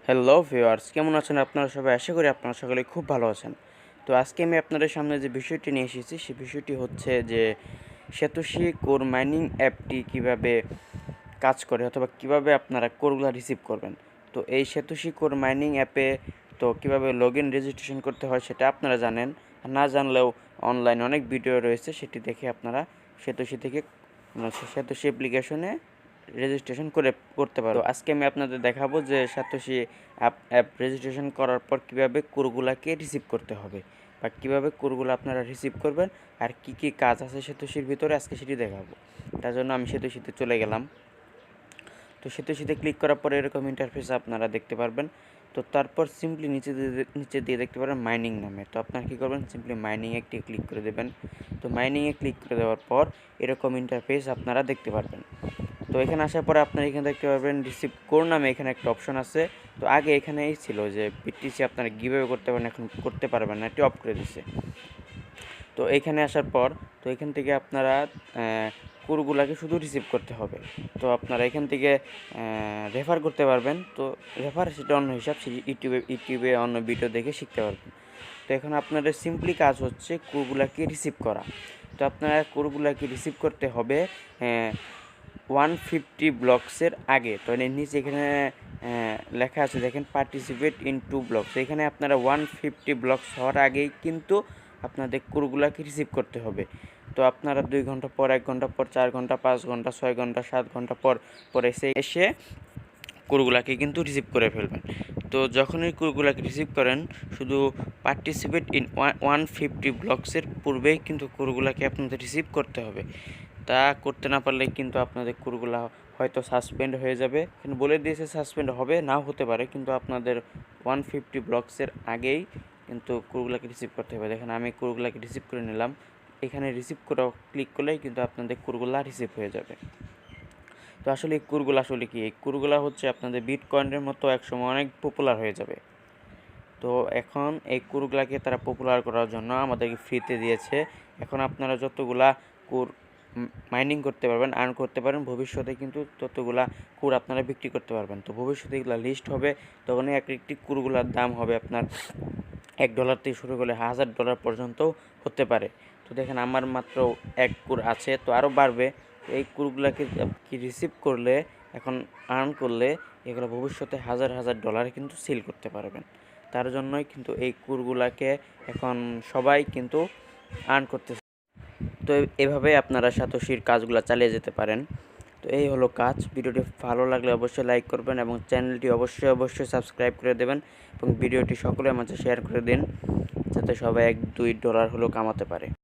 Hello viewers, কেমন আছেন আপনারা সবাই? আশা করি আপনারা সকলে খুব ভালো আছেন। তো আজকে আমি আপনাদের সামনে যে বিষয়টি নিয়ে এসেছি সেই বিষয়টি হচ্ছে যে Satoshi Core Mining অ্যাপটি কিভাবে কাজ করে অথবা কিভাবে আপনারা কোরগুলা রিসিভ করবেন। তো এই Satoshi Core Mining অ্যাপে তো কিভাবে লগইন রেজিস্ট্রেশন করতে হয় সেটা আপনারা জানেন। আর না জানলেও অনলাইনে অনেক ভিডিও রয়েছে, সেটি দেখে আপনারা Satoshi থেকে Satoshi অ্যাপ্লিকেশনে রেজিস্ট্রেশন করতে পারো। তো আজকে আমি আপনাদের দেখাবো যে Satoshi অ্যাপ রেজিস্ট্রেশন করার পর কিভাবে কোরগুলাকে রিসিভ করতে হবে বা কিভাবে কোরগুলা আপনারা রিসিভ করবেন আর কি কি কাজ আছে Satoshiর ভিতরে আজকে সেটি দেখাবো। তার জন্য আমি Satoshiতে চলে গেলাম। তো Satoshiতে ক্লিক করার পরে এরকম ইন্টারফেস আপনারা দেখতে পারবেন। তো তারপর সিম্পলি নিচে দিয়ে দেখতে পারেন মাইনিং নামে। তো আপনারা কী করবেন, সিম্পলি মাইনিংয়ে একটি ক্লিক করে দেবেন। তো মাইনিংয়ে ক্লিক করে দেওয়ার পর এরকম ইন্টারফেস আপনারা দেখতে পারবেন। তো এখানে আসার পরে আপনারা এখানে দেখতে পারবেন রিসিভ কোর নামে এখানে একটা অপশন আছে। তো আগে এখানেই ছিল যে বিটিসি আপনারা গিভঅ্যাওয়ে করতে পারেন, এখন করতে পারবেন না, এটি অফ করে দিচ্ছে। তো এখানে আসার পর তো এখান থেকে আপনারা কোরগুলাকে শুধু রিসিভ করতে হবে। তো আপনারা এখান থেকে রেফার করতে পারবেন। তো রেফার সেটা অন্য হিসাব, ইউটিউবে অন্য ভিডিও দেখে শিখতে পারবেন। তো এখন আপনাদের সিম্পলি কাজ হচ্ছে কোরগুলাকে রিসিভ করা। তো আপনারা কোরগুলাকে রিসিভ করতে হবে 150 ব্লকসের আগে। তো এর নিচে এখানে লেখা আছে দেখেন, পার্টিসিপেট ইন 2 ব্লকস। এখানে আপনারা 150 ব্লকস হওয়ার আগেই কিন্তু আপনাদের কোরগুলাকে রিসিভ করতে হবে। তো আপনারা 2 ঘন্টা পর, 1 ঘন্টা পর, 4 ঘন্টা, 5 ঘন্টা, 6 ঘন্টা, 7 ঘন্টা পর এসে কোরগুলাকে কিন্তু রিসিভ করে ফেলবেন। তো যখনই কোরগুলাকে রিসিভ করেন, শুধু পার্টিসিপেট ইন 150 ব্লকসের পূর্বেই কিন্তু কোরগুলাকে আপনাদের রিসিভ করতে হবে। তা করতে না পারলে কিন্তু আপনাদের কোরগুলা হয়তো সাসপেন্ড হয়ে যাবে। কিন্তু বলে দিয়েছে সাসপেন্ড হবে, নাও হতে পারে, কিন্তু আপনাদের 150 ব্লকসের আগেই কিন্তু কোরগুলাকে রিসিভ করতে হবে। দেখেন আমি কোরগুলাকে রিসিভ করে নিলাম। এখানে রিসিভ করে ক্লিক করলেই কিন্তু আপনাদের কোরগুলা রিসিভ হয়ে যাবে। তো আসলে এই কোরগুলা আসলে কি? এই কোরগুলা হচ্ছে আপনাদের বিটকয়েনের মতো একসময় অনেক পপুলার হয়ে যাবে। তো এখন এই কোরগুলাকে তারা পপুলার করার জন্য আমাদেরকে ফ্রিতে দিয়েছে। এখন আপনারা যতগুলা কোর মাইনিং করতে পারবেন, আর্ন করতে পারেন, ভবিষ্যতে কিন্তু ততগুলা কোর আপনারা বিক্রি করতে পারবেন। তো ভবিষ্যতে এগুলো লিস্ট হবে, তখন একটি কোরগুলার দাম হবে আপনার $1 থেকে শুরু করলে $1000 পর্যন্ত হতে পারে। তো দেখেন আমার মাত্র 1 কোর আছে, তো আরও বাড়বে। এই কোরগুলাকে রিসিভ করলে, এখন আর্ন করলে, এগুলো ভবিষ্যতে $1000 কিন্তু সেল করতে পারবেন। তার জন্যই কিন্তু এই কোরগুলাকে এখন সবাই কিন্তু আর্ন করতেছে। তো এভাবে আপনারা সাতোশির কাজগুলো চালিয়ে যেতে পারেন। তো এই হলো কাজ। ভিডিওটি ভালো লাগলে অবশ্যই লাইক করবেন এবং চ্যানেলটি অবশ্যই সাবস্ক্রাইব করে দেবেন এবং ভিডিওটি সকলের মাঝে শেয়ার করে দিন, যাতে সবাই $1-2 হলেও কামাতে পারে।